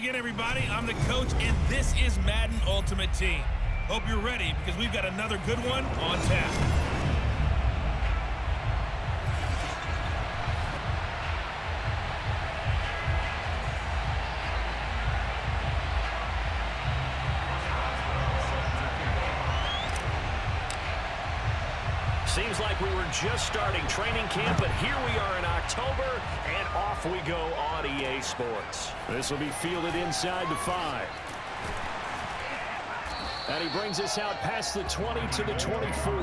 again, everybody. I'm the coach, and this is Madden Ultimate Team. Hope you're ready because we've got another good one on tap. Seems like we were just starting training camp, but here we are in October, and off we go on EA Sports. This will be fielded inside the 5. And he brings us out past the 20 to the 24.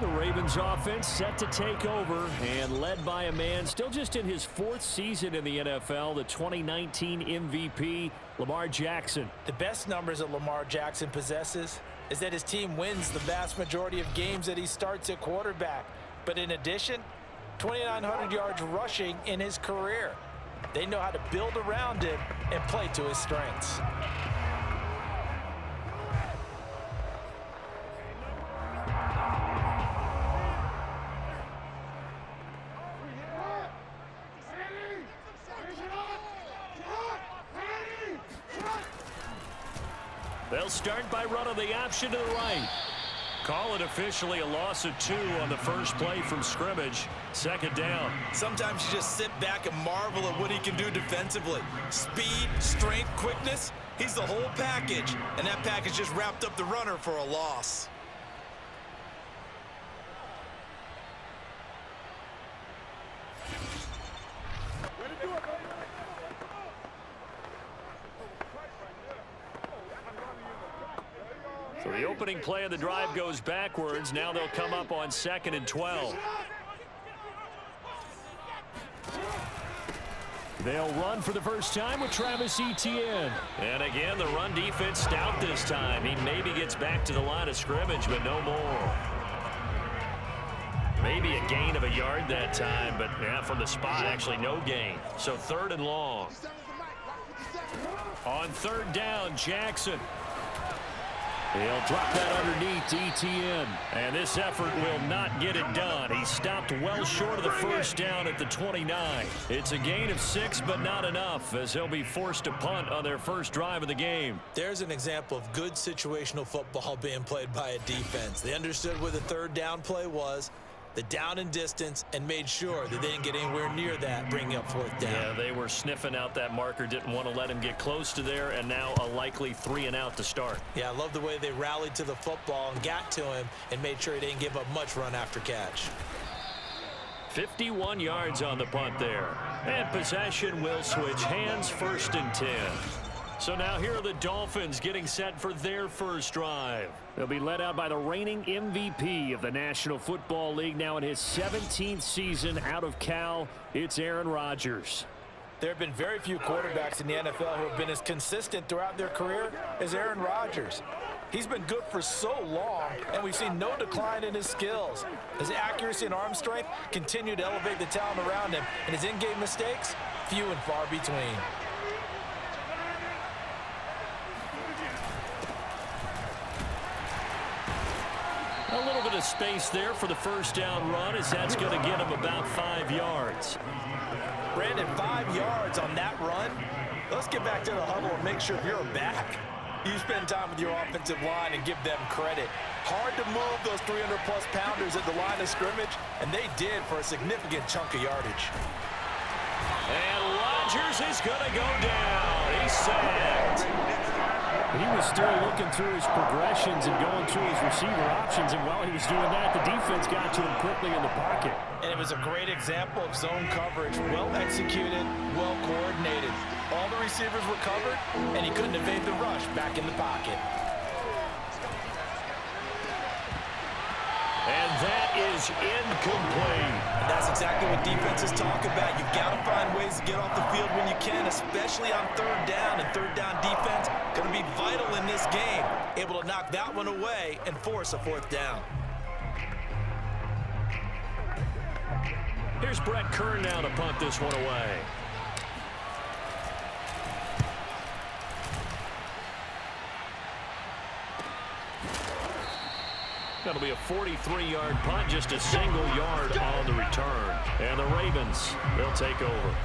The Ravens offense set to take over and led by a man still just in his 4th season in the NFL, the 2019 MVP, Lamar Jackson. The best numbers that Lamar Jackson possesses is that his team wins the vast majority of games that he starts at quarterback. But in addition, 2,900 yards rushing in his career. They know how to build around him and play to his strengths. They'll start by running the option to the right. Call it officially a loss of 2 on the first play from scrimmage. 2nd down. Sometimes you just sit back and marvel at what he can do defensively. Speed, strength, quickness. He's the whole package. And that package just wrapped up the runner for a loss. So the opening play of the drive goes backwards. Now they'll come up on 2nd and 12. They'll run for the first time with Travis Etienne. And again, the run defense stout this time. He maybe gets back to the line of scrimmage, but no more. Maybe a gain of a yard that time, but yeah, from the spot, actually no gain. So 3rd and long. On 3rd down, Jackson. He'll drop that underneath Etienne. And this effort will not get it done. He stopped well short of the first down at the 29. It's a gain of 6, but not enough, as he'll be forced to punt on their first drive of the game. There's an example of good situational football being played by a defense. They understood where the 3rd down play was, the down and distance, and made sure that they didn't get anywhere near that, bringing up 4th down. Yeah, they were sniffing out that marker, didn't want to let him get close to there, and now a likely 3 and out to start. Yeah, I love the way they rallied to the football and got to him and made sure he didn't give up much run after catch. 51 yards on the punt there. And possession will switch hands, 1st and 10. So now here are the Dolphins getting set for their first drive. They'll be led out by the reigning MVP of the National Football League, now in his 17th season out of Cal. It's Aaron Rodgers. There have been very few quarterbacks in the NFL who have been as consistent throughout their career as Aaron Rodgers. He's been good for so long, and we've seen no decline in his skills. His accuracy and arm strength continue to elevate the talent around him, and his in-game mistakes, few and far between. A little bit of space there for the first down run, as that's going to get him about 5 yards. Brandon, 5 yards on that run. Let's get back to the huddle and make sure you're back. You spend time with your offensive line and give them credit. Hard to move those 300-plus pounders at the line of scrimmage, and they did for a significant chunk of yardage. And Rodgers is going to go down. He's sacked. He was still looking through his progressions and going through his receiver options, and while he was doing that, the defense got to him quickly in the pocket. And it was a great example of zone coverage, well executed, well coordinated. All the receivers were covered, and he couldn't evade the rush back in the pocket. And that is incomplete. And that's exactly what defenses talk about. You've got to find ways to get off the field when you can, especially on 3rd down. And 3rd down defense going to be vital in this game. Able to knock that one away and force a 4th down. Here's Brett Kern now to punt this one away. That'll be a 43-yard punt, just a single yard on the return. And the Ravens, they'll take over.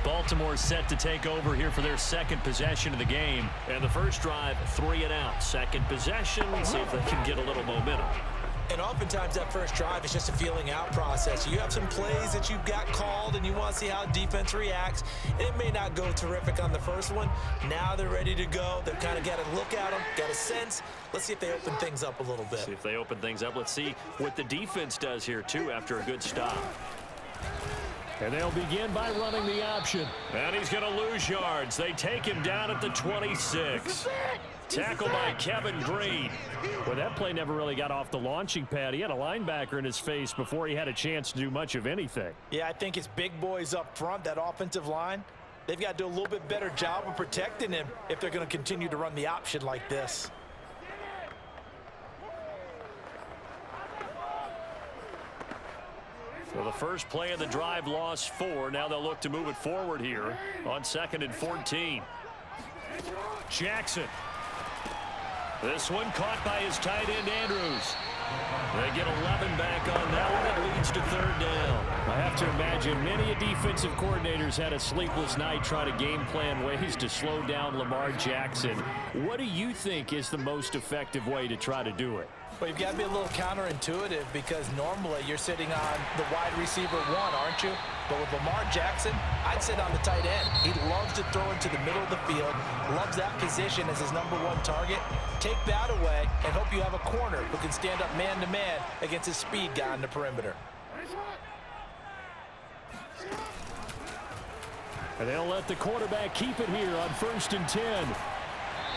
Baltimore set to take over here for their second possession of the game. And the first drive, 3 and out. Second possession, let's see if they can get a little momentum. And oftentimes that first drive is just a feeling out process. You have some plays that you've got called and you want to see how defense reacts. It may not go terrific on the first one. Now they're ready to go. They've kind of got to look at them, got a sense. Let's see if they open things up a little bit. See if they open things up. Let's see what the defense does here, too, after a good stop. And they'll begin by running the option. And he's going to lose yards. They take him down at the 26. Tackle by Kevin Green. Well, that play never really got off the launching pad. He had a linebacker in his face before he had a chance to do much of anything. Yeah, I think it's big boys up front, that offensive line. They've got to do a little bit better job of protecting him if they're going to continue to run the option like this. So the first play of the drive lost 4. Now they'll look to move it forward here on 2nd and 14. Jackson. This one caught by his tight end, Andrews. They get 11 back on that one. It leads to 3rd down. I have to imagine many defensive coordinators had a sleepless night trying to game plan ways to slow down Lamar Jackson. What do you think is the most effective way to try to do it? Well, you've got to be a little counterintuitive because normally you're sitting on the wide receiver 1, aren't you? But with Lamar Jackson, I'd sit on the tight end. He loves to throw into the middle of the field, loves that position as his #1 target. Take that away and hope you have a corner who can stand up man-to-man against his speed guy on the perimeter. And they'll let the quarterback keep it here on 1st and 10.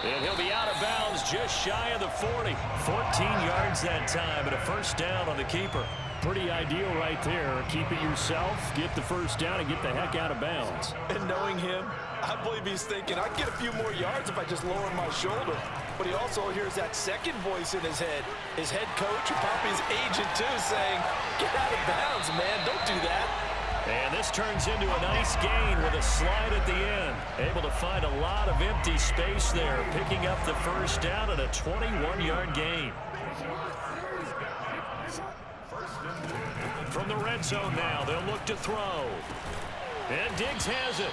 And he'll be out of bounds just shy of the 40. 14 yards that time and a 1st down on the keeper. Pretty ideal right there. Keep it yourself, get the 1st down, and get the heck out of bounds. And knowing him, I believe he's thinking, I'd get a few more yards if I just lower my shoulder. But he also hears that second voice in his head. His head coach, and probably his agent too, saying, get out of bounds, man, don't do that. And this turns into a nice gain with a slide at the end. Able to find a lot of empty space there, picking up the 1st down and a 21-yard gain. From the red zone now, they'll look to throw. And Diggs has it.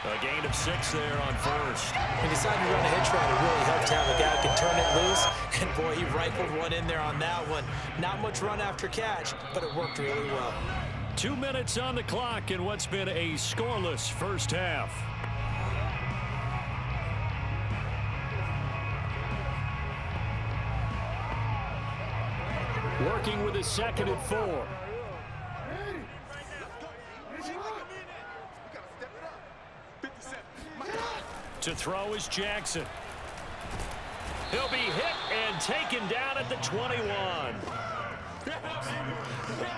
A gain of 6 there on 1st. When you decide to run a hitch route, it really helps to have a guy who can turn it loose. And boy, he rifled one in there on that one. Not much run after catch, but it worked really well. 2 minutes on the clock in what's been a scoreless first half. Working with his 2nd and 4. To throw is Jackson. He'll be hit and taken down at the 21.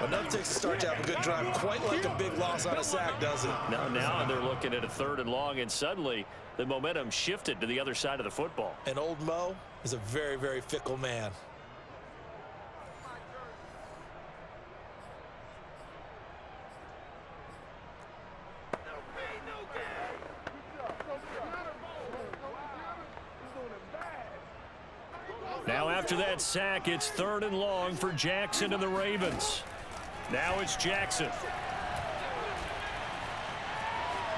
Enough takes to start to have a good drive. Quite like a big loss on a sack, does it? Now they're looking at a 3rd and long, and suddenly the momentum shifted to the other side of the football. And old Mo is a very, very fickle man. Now after that sack, it's 3rd and long for Jackson and the Ravens. Now it's Jackson.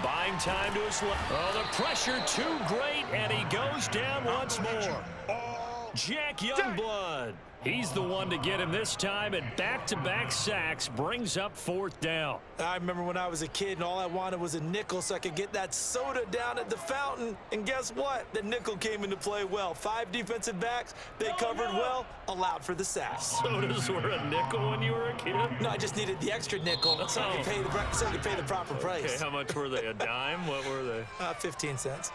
Buying time to his left. Oh, the pressure too great, and he goes down once more. Jack Youngblood. He's the one to get him this time, and back-to-back sacks brings up 4th down. I remember when I was a kid and all I wanted was a nickel so I could get that soda down at the fountain. And guess what? The nickel came into play well. 5 defensive backs, they covered well, allowed for the sacks. Sodas were a nickel when you were a kid? No, I just needed the extra nickel so I could pay the proper price. Okay, how much were they? A dime? What were they? 15 cents.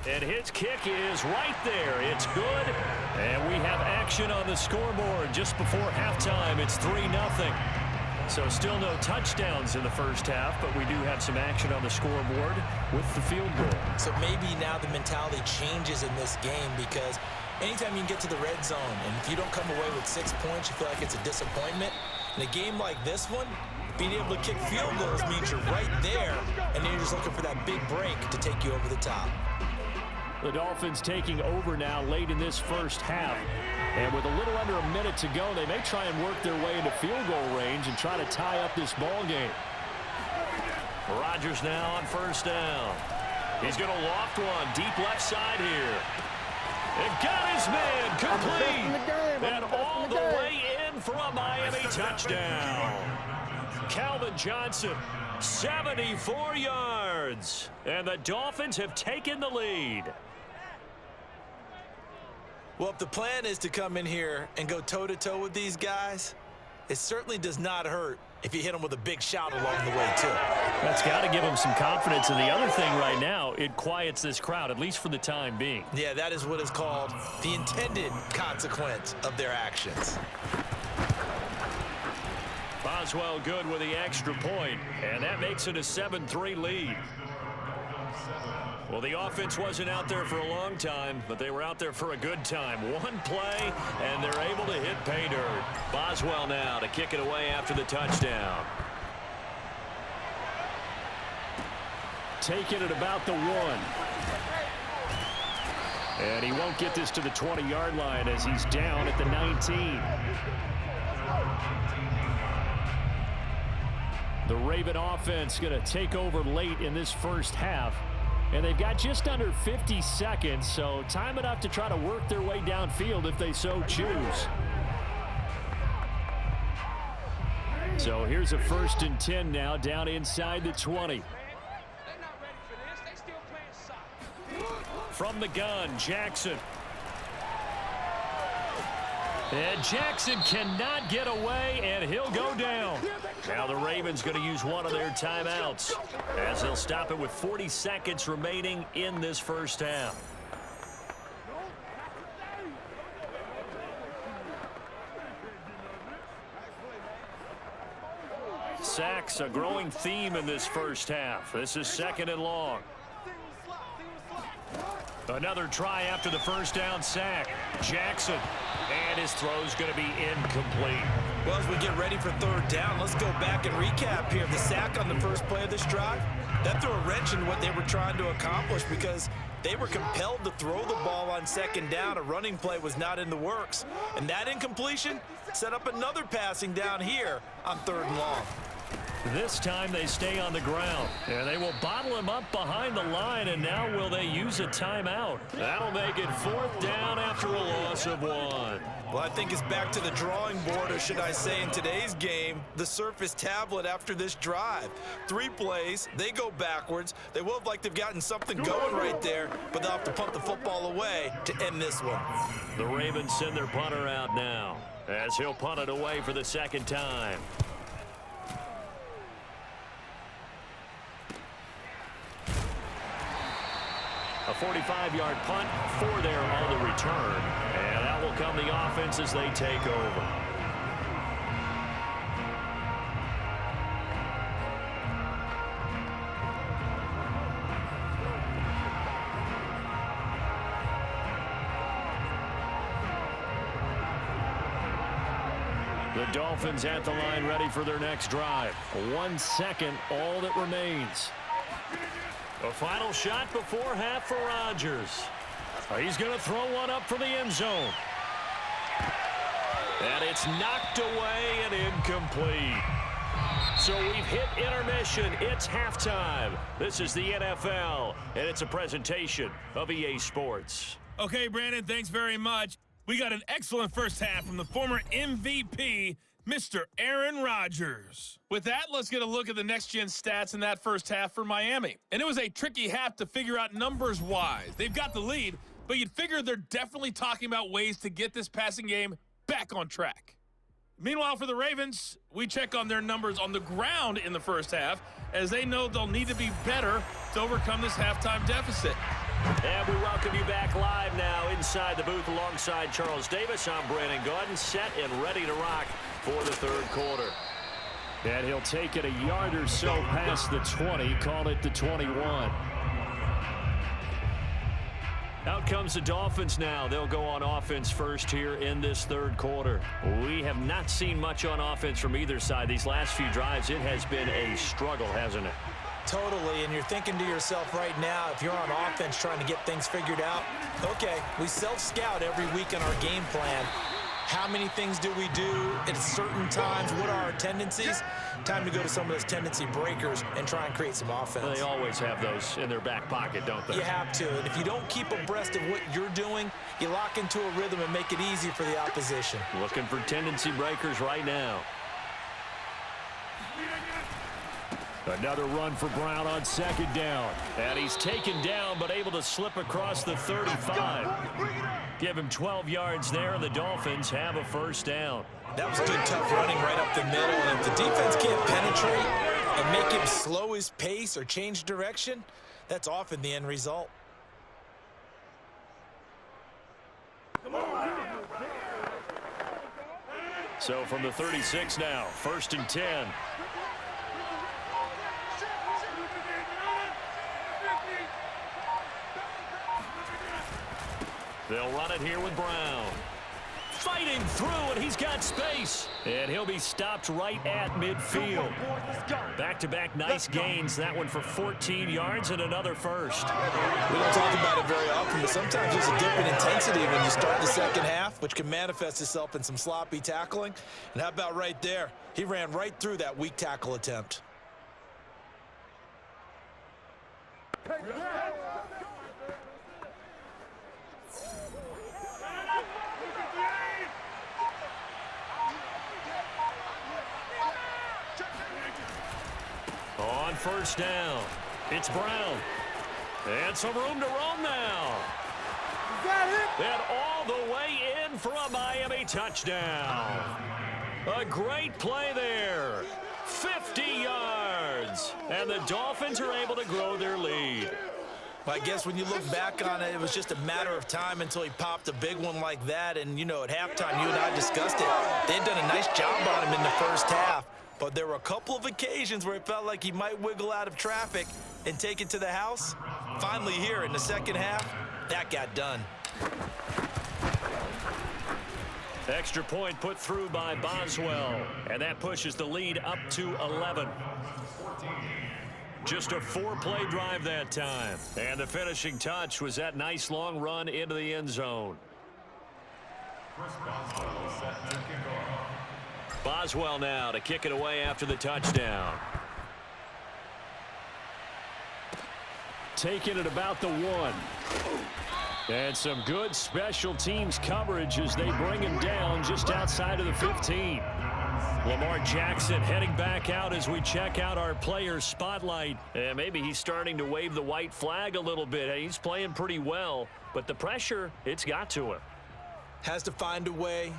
And his kick is right there. It's good. And we have action on the scoreboard just before halftime. It's 3-0. So still no touchdowns in the first half, but we do have some action on the scoreboard with the field goal. So maybe now the mentality changes in this game, because anytime you can get to the red zone, and if you don't come away with 6 points, you feel like it's a disappointment. In a game like this one, being able to kick field goals means you're right there, and then you're just looking for that big break to take you over the top. The Dolphins taking over now late in this first half. And with a little under a minute to go, they may try and work their way into field goal range and try to tie up this ball game. Rodgers now on first down. He's going to loft one deep left side here. And got his man complete. And all the way in for a Miami touchdown. Calvin Johnson, 74 yards. And the Dolphins have taken the lead. Well, if the plan is to come in here and go toe-to-toe with these guys, it certainly does not hurt if you hit them with a big shout along the way, too. That's got to give them some confidence. And the other thing right now, it quiets this crowd, at least for the time being. Yeah, that is what is called the intended consequence of their actions. Boswell good with the extra point, and that makes it a 7-3 lead. Well, the offense wasn't out there for a long time, but they were out there for a good time. One play, and they're able to hit pay dirt. Boswell now to kick it away after the touchdown. Taking it about the 1. And he won't get this to the 20-yard line as he's down at the 19. The Raven offense going to take over late in this first half. And they've got just under 50 seconds, so time enough to try to work their way downfield if they so choose. So here's a 1st and 10 now down inside the 20. From the gun, Jackson. And Jackson cannot get away, and he'll go down. Now the Ravens going to use one of their timeouts as they'll stop it with 40 seconds remaining in this first half. Sacks, a growing theme in this first half. This is 2nd and long. Another try after the first down sack. Jackson. And his throw's going to be incomplete. Well, as we get ready for 3rd down, let's go back and recap here. The sack on the first play of this drive, that threw a wrench in what they were trying to accomplish, because they were compelled to throw the ball on 2nd down. A running play was not in the works. And that incompletion set up another passing down here on 3rd and long. This time they stay on the ground, and they will bottle him up behind the line, and now will they use a timeout? That'll make it 4th down after a loss of 1. Well, I think it's back to the drawing board, or should I say in today's game, the Surface tablet after this drive. 3 plays, they go backwards. They will have like they've gotten something going right there, but they'll have to punt the football away to end this one. The Ravens send their punter out now, as he'll punt it away for the 2nd time. A 45-yard punt for there on the return. And that will come the offense as they take over. The Dolphins at the line ready for their next drive. 1 second, all that remains. A final shot before half for Rodgers. He's going to throw one up for the end zone. And it's knocked away and incomplete. So we've hit intermission. It's halftime. This is the NFL, and it's a presentation of EA Sports. Okay, Brandon, thanks very much. We got an excellent first half from the former MVP, Mr. Aaron Rodgers. With that, let's get a look at the next-gen stats in that first half for Miami. And it was a tricky half to figure out numbers-wise. They've got the lead, but you'd figure they're definitely talking about ways to get this passing game back on track. Meanwhile, for the Ravens, we check on their numbers on the ground in the first half, as they know they'll need to be better to overcome this halftime deficit. And we welcome you back live now inside the booth alongside Charles Davis. I'm Brandon Gaudin, set and ready to rock for the third quarter. And he'll take it a yard or so past the 20, call it the 21. Out comes the Dolphins now. They'll go on offense first here in this third quarter. We have not seen much on offense from either side. These last few drives, it has been a struggle, hasn't it? Totally, and you're thinking to yourself right now, if you're on offense trying to get things figured out, okay, we self-scout every week in our game plan. How many things do we do at certain times? What are our tendencies? Time to go to some of those tendency breakers and try and create some offense. They always have those in their back pocket, don't they? You have to, and if you don't keep abreast of what you're doing, you lock into a rhythm and make it easy for the opposition. Looking for tendency breakers right now. Another run for Brown on second down. And he's taken down, but able to slip across the 35. Give him 12 yards there, and the Dolphins have a first down. That was good, tough running right up the middle. And if the defense can't penetrate and make him slow his pace or change direction, that's often the end result. So from the 36 now, 1st and 10. They'll run it here with Brown. Fighting through, and he's got space. And he'll be stopped right at midfield. Back-to-back nice gains. That one for 14 yards and another first. We don't talk about it very often, but sometimes there's a dip in intensity when you start the second half, which can manifest itself in some sloppy tackling. And how about right there? He ran right through that weak tackle attempt. On first down, it's Brown. And some room to roam now. And all the way in for a Miami touchdown. A great play there. 50 yards. And the Dolphins are able to grow their lead. I guess when you look back on it, it was just a matter of time until he popped a big one like that. And, you know, at halftime, you and I discussed it. They had done a nice job on him in the first half. But there were a couple of occasions where it felt like he might wiggle out of traffic and take it to the house. Finally here in the second half, that got done. Extra point put through by Boswell. And that pushes the lead up to 11. Just a 4-play drive that time. And the finishing touch was that nice long run into the end zone. Boswell now to kick it away after the touchdown. Taking it about the 1. And some good special teams coverage as they bring him down just outside of the 15. Lamar Jackson heading back out as we check out our player spotlight. And maybe he's starting to wave the white flag a little bit. He's playing pretty well, but the pressure, it's got to him. Has to find a way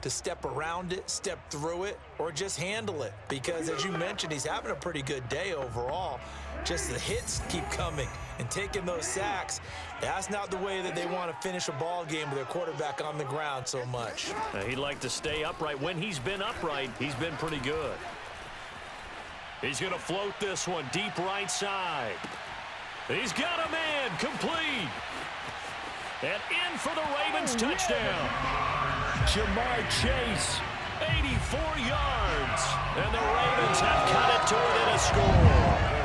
to step around it, step through it, or just handle it. Because, as you mentioned, he's having a pretty good day overall. Just the hits keep coming and taking those sacks. That's not the way that they want to finish a ball game with their quarterback on the ground so much. He'd like to stay upright. When he's been upright, he's been pretty good. He's going to float this one deep right side. He's got a man complete. And in for the Ravens touchdown. Jamar Chase, 84 yards. And the Ravens have cut it to within a score.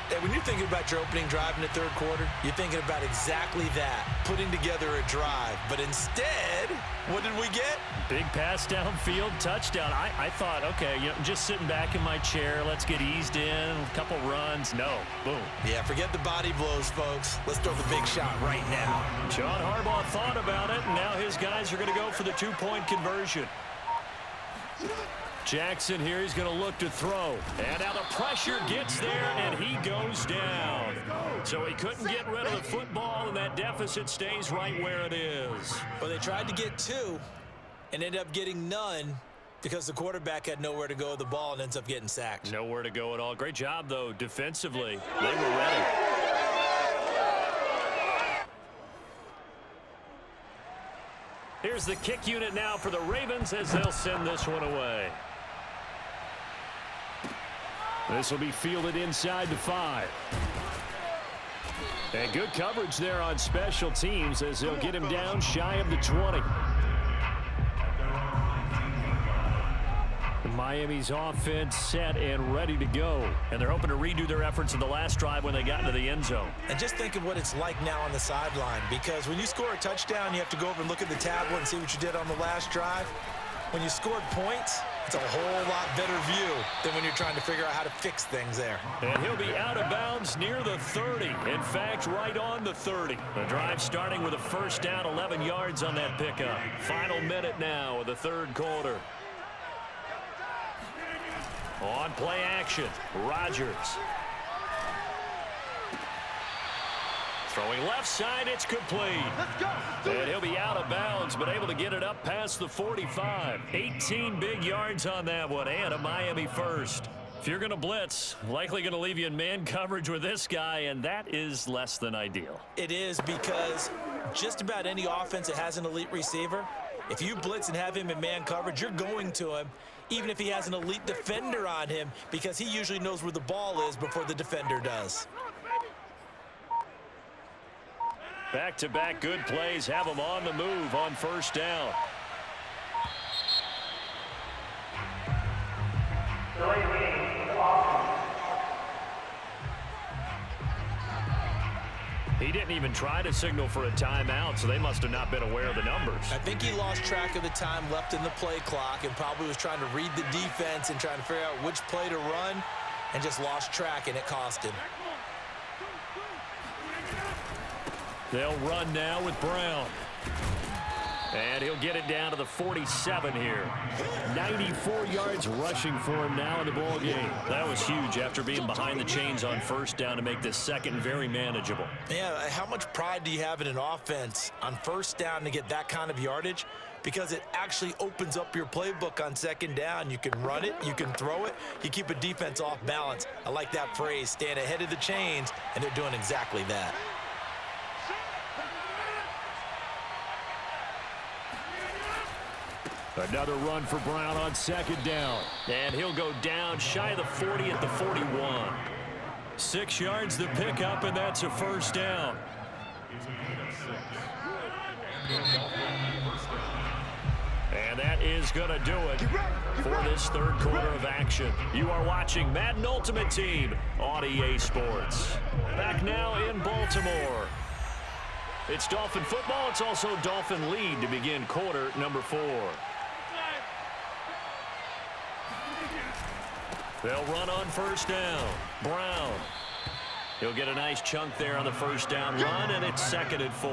Hey, when you're thinking about your opening drive in the third quarter, you're thinking about exactly that, putting together a drive. But instead, what did we get? Big pass downfield, touchdown. I thought, okay, you know, just sitting back in my chair, let's get eased in, a couple runs. No, boom. Yeah, forget the body blows, folks. Let's throw the big shot right now. John Harbaugh thought about it, and now his guys are going to go for the two-point conversion. Jackson here, he's going to look to throw. And now the pressure gets there, and he goes down. So he couldn't get rid of the football, and that deficit stays right where it is. Well, they tried to get 2 and ended up getting none because the quarterback had nowhere to go with the ball and ends up getting sacked. Nowhere to go at all. Great job, though, defensively. They were ready. Here's the kick unit now for the Ravens as they'll send this one away. This will be fielded inside the 5. And good coverage there on special teams as they'll get him down shy of the 20. Miami's offense set and ready to go. And they're hoping to redo their efforts in the last drive when they got into the end zone. And just think of what it's like now on the sideline, because when you score a touchdown, you have to go over and look at the tablet and see what you did on the last drive. When you scored points, it's a whole lot better view than when you're trying to figure out how to fix things there. And he'll be out of bounds near the 30. In fact, right on the 30. The drive starting with a first down, 11 yards on that pickup. Final minute now of the third quarter. On play action, Rodgers. Throwing left side, it's complete. And he'll be out of bounds, but able to get it up past the 45. 18 big yards on that one, and a Miami first. If you're going to blitz, likely going to leave you in man coverage with this guy, and that is less than ideal. It is, because just about any offense that has an elite receiver, if you blitz and have him in man coverage, you're going to him, even if he has an elite defender on him, because he usually knows where the ball is before the defender does. Back-to-back good plays have him on the move on first down. He didn't even try to signal for a timeout, so they must have not been aware of the numbers. I think he lost track of the time left in the play clock and probably was trying to read the defense and trying to figure out which play to run, and just lost track, and it cost him. They'll run now with Brown. And he'll get it down to the 47 here. 94 yards rushing for him now in the ball game. That was huge after being behind the chains on first down to make this second very manageable. Yeah, how much pride do you have in an offense on first down to get that kind of yardage? Because it actually opens up your playbook on second down. You can run it, you can throw it, you keep a defense off balance. I like that phrase, stand ahead of the chains, and they're doing exactly that. Another run for Brown on second down. And he'll go down shy of the 40 at the 41. 6 yards to pick up, and that's a first down. And that is going to do it for this third quarter of action. You are watching Madden Ultimate Team on EA Sports. Back now in Baltimore. It's Dolphin football. It's also Dolphin lead to begin quarter number 4. They'll run on first down. Brown. He'll get a nice chunk there on the first down run, and it's 2nd and 4.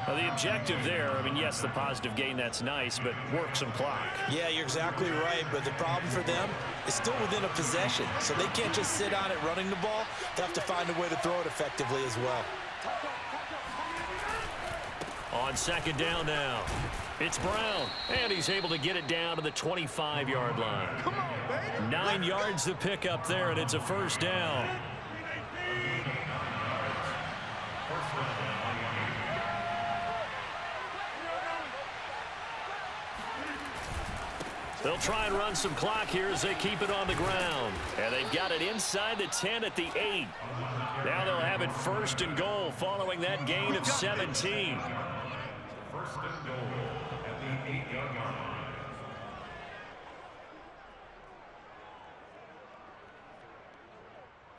Now, the objective there, I mean, yes, the positive gain, that's nice, but work some clock. Yeah, you're exactly right, but the problem for them is still within a possession, so they can't just sit on it running the ball. They have to find a way to throw it effectively as well. On second down now, it's Brown, and he's able to get it down to the 25-yard line. 9 yards to pick up there, and it's a first down. They'll try and run some clock here as they keep it on the ground. And they've got it inside the 10 at the 8. Now they'll have it 1st and goal following that gain of 17. First and goal at the 8-yard line.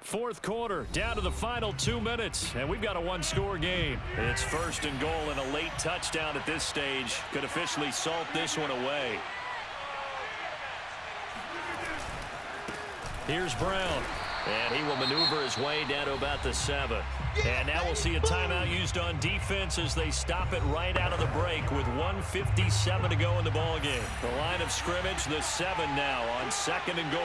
Fourth quarter, down to the final 2 minutes, and we've got a one-score game. It's 1st and goal, and a late touchdown at this stage could officially salt this one away. Here's Brown, and he will maneuver his way down to about the 7. And now we'll see a timeout used on defense as they stop it right out of the break with 1:57 to go in the ballgame. The line of scrimmage, the 7 now on 2nd and goal.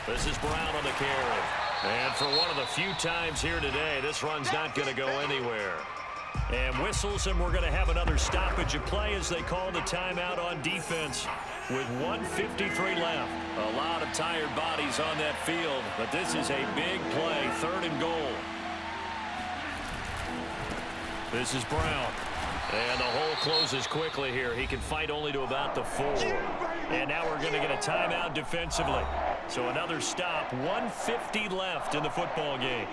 This is Brown on the carry. And for one of the few times here today, this run's not going to go anywhere. And whistles, and we're going to have another stoppage of play as they call the timeout on defense with 1:53 left. A lot of tired bodies on that field, but this is a big play, 3rd and goal. This is Brown. And the hole closes quickly here. He can fight only to about the 4. And now we're going to get a timeout defensively. So another stop. 1:50 left in the football game.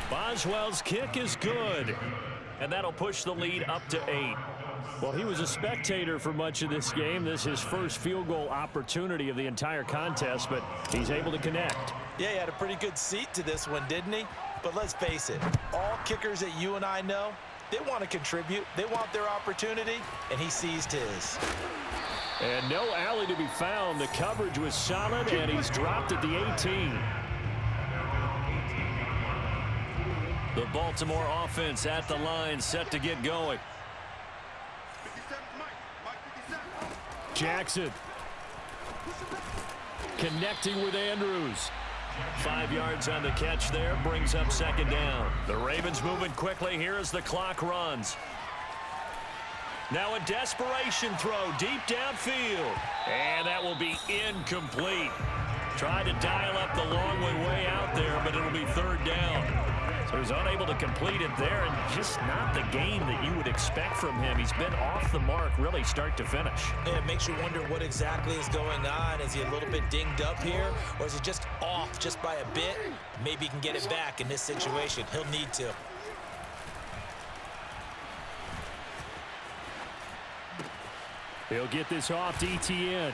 Boswell's kick is good, and that'll push the lead up to 8. Well, he was a spectator for much of this game. This is his first field goal opportunity of the entire contest, but he's able to connect. Yeah, he had a pretty good seat to this one, didn't he? But let's face it, all kickers that you and I know, they want to contribute. They want their opportunity, and he seized his. And no alley to be found. The coverage was solid, and he's dropped at the 18. The Baltimore offense at the line, set to get going. Jackson connecting with Andrews. 5 yards on the catch there, brings up second down. The Ravens moving quickly here as the clock runs. Now a desperation throw deep downfield, and that will be incomplete. Tried to dial up the long one way out there, but it'll be third down. So he's unable to complete it there, and just not the game that you would expect from him. He's been off the mark really start to finish. Yeah, it makes you wonder what exactly is going on. Is he a little bit dinged up here, or is he just off just by a bit? Maybe he can get it back in this situation. He'll need to. He'll get this off to ETN.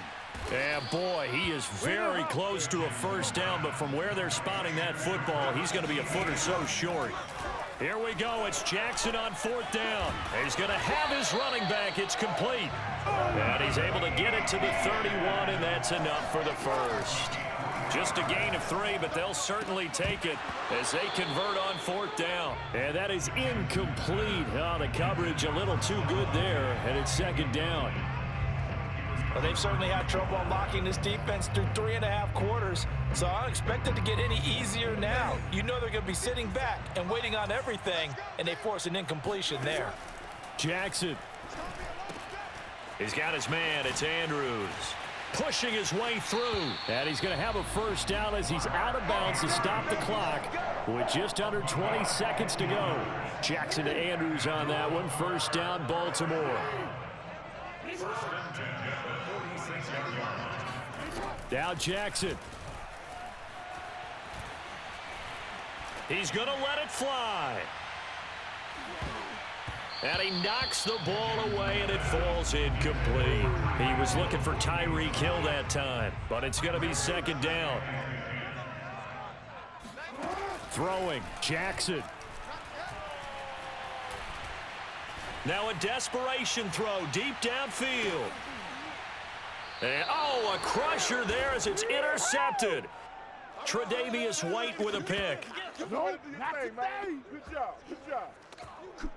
And boy, he is very close to a first down, but from where they're spotting that football, he's going to be a foot or so short. Here we go. It's Jackson on fourth down. He's going to have his running back. It's complete. And he's able to get it to the 31, and that's enough for the first. Just a gain of 3, but they'll certainly take it as they convert on fourth down. And that is incomplete. Oh, the coverage a little too good there, and it's second down. Well, they've certainly had trouble unlocking this defense through 3.5 quarters, so I don't expect it to get any easier now. You know they're going to be sitting back and waiting on everything, and they force an incompletion there. Jackson. He's got his man. It's Andrews. Pushing his way through. And he's going to have a first down as he's out of bounds to stop the clock with just under 20 seconds to go. Jackson to Andrews on that one. First down, Baltimore. Now Jackson. He's going to let it fly. And he knocks the ball away, and it falls incomplete. He was looking for Tyreek Hill that time, but it's going to be second down. Throwing, Jackson. Now a desperation throw deep downfield. And, oh, a crusher there as it's intercepted. Tre'Davious White with a pick. Nope, not today. Good job, good job.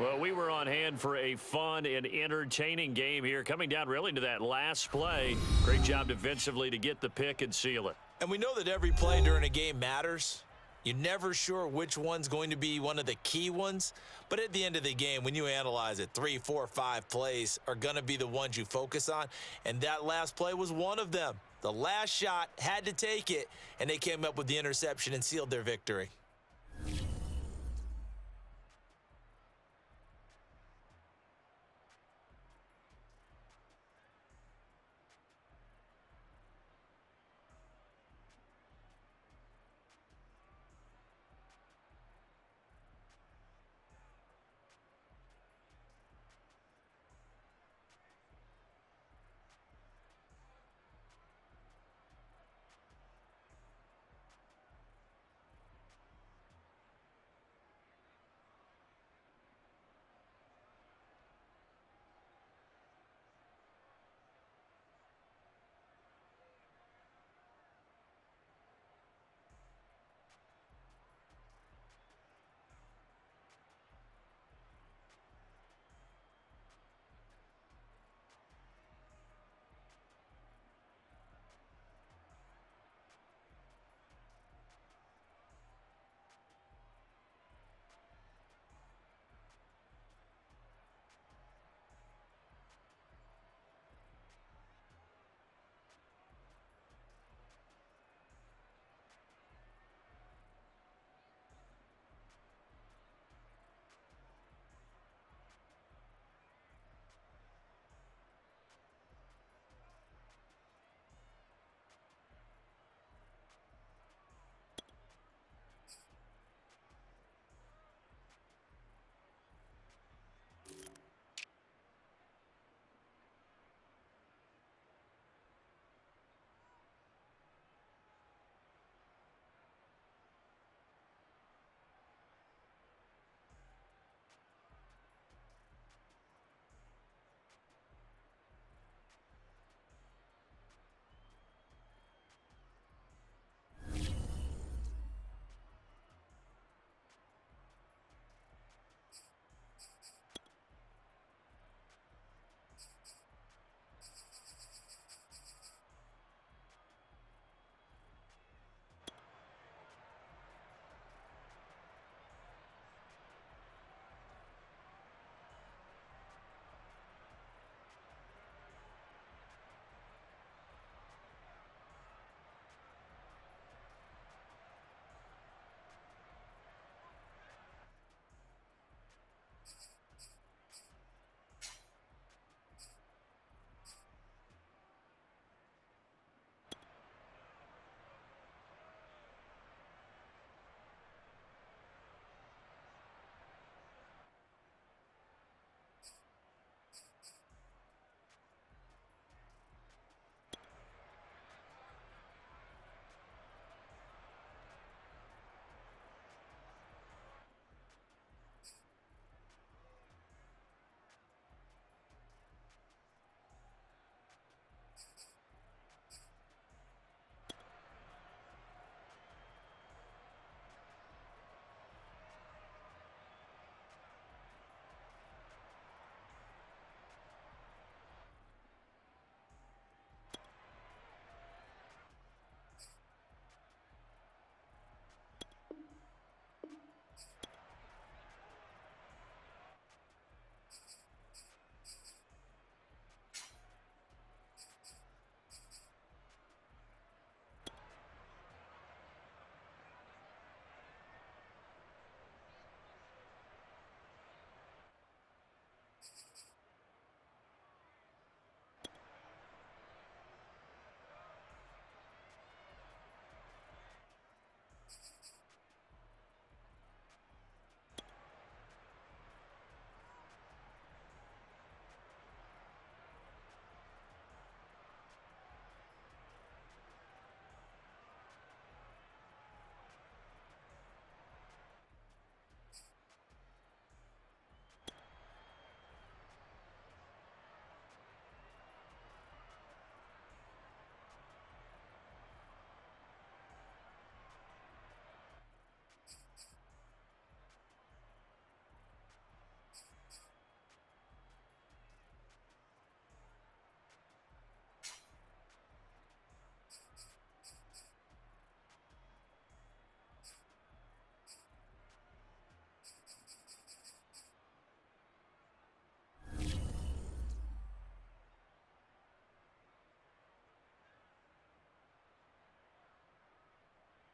Well, we were on hand for a fun and entertaining game here, coming down really to that last play. Great job defensively to get the pick and seal it. And we know that every play during a game matters. You're never sure which one's going to be one of the key ones. But at the end of the game, when you analyze it, 3, 4, 5 plays are going to be the ones you focus on. And that last play was one of them. The last shot had to take it, and they came up with the interception and sealed their victory.